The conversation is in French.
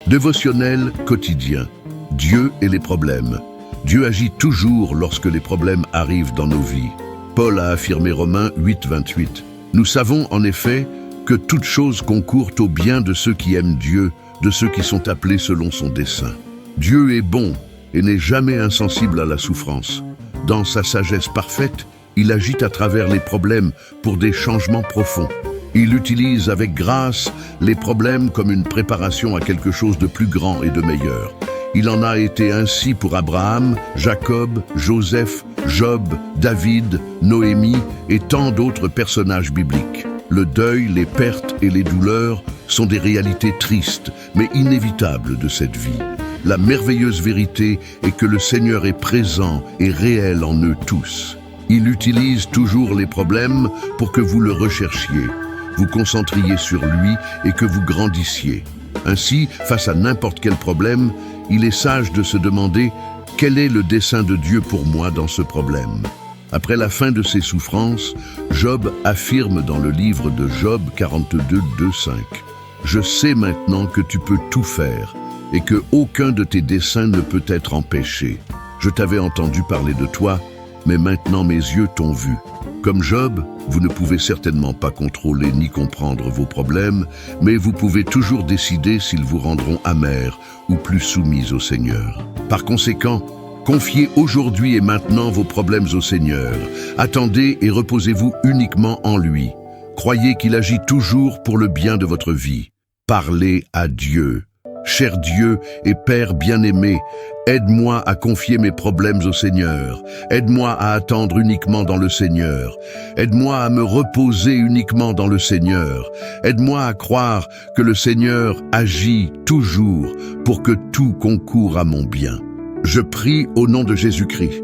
Dévotionnel quotidien. Dieu et les problèmes. Dieu agit toujours lorsque les problèmes arrivent dans nos vies. Paul a affirmé Romains 8, 28. Nous savons en effet que toute chose concourt au bien de ceux qui aiment Dieu, de ceux qui sont appelés selon son dessein. Dieu est bon et n'est jamais insensible à la souffrance. Dans sa sagesse parfaite, il agit à travers les problèmes pour des changements profonds. Il utilise avec grâce les problèmes comme une préparation à quelque chose de plus grand et de meilleur. Il en a été ainsi pour Abraham, Jacob, Joseph, Job, David, Noémie et tant d'autres personnages bibliques. Le deuil, les pertes et les douleurs sont des réalités tristes, mais inévitables de cette vie. La merveilleuse vérité est que le Seigneur est présent et réel en eux tous. Il utilise toujours les problèmes pour que vous le recherchiez, vous concentriez sur lui et que vous grandissiez. Ainsi, face à n'importe quel problème, il est sage de se demander « Quel est le dessein de Dieu pour moi dans ce problème ?» Après la fin de ses souffrances, Job affirme dans le livre de Job 42, 2, 5 « Je sais maintenant que tu peux tout faire et que aucun de tes desseins ne peut être empêché. Je t'avais entendu parler de toi, mais maintenant mes yeux t'ont vu. » Comme Job, vous ne pouvez certainement pas contrôler ni comprendre vos problèmes, mais vous pouvez toujours décider s'ils vous rendront amers ou plus soumis au Seigneur. Par conséquent, confiez aujourd'hui et maintenant vos problèmes au Seigneur. Attendez et reposez-vous uniquement en lui. Croyez qu'il agit toujours pour le bien de votre vie. Parlez à Dieu. Cher Dieu et Père bien-aimé, aide-moi à confier mes problèmes au Seigneur. Aide-moi à attendre uniquement dans le Seigneur. Aide-moi à me reposer uniquement dans le Seigneur. Aide-moi à croire que le Seigneur agit toujours pour que tout concourt à mon bien. Je prie au nom de Jésus-Christ.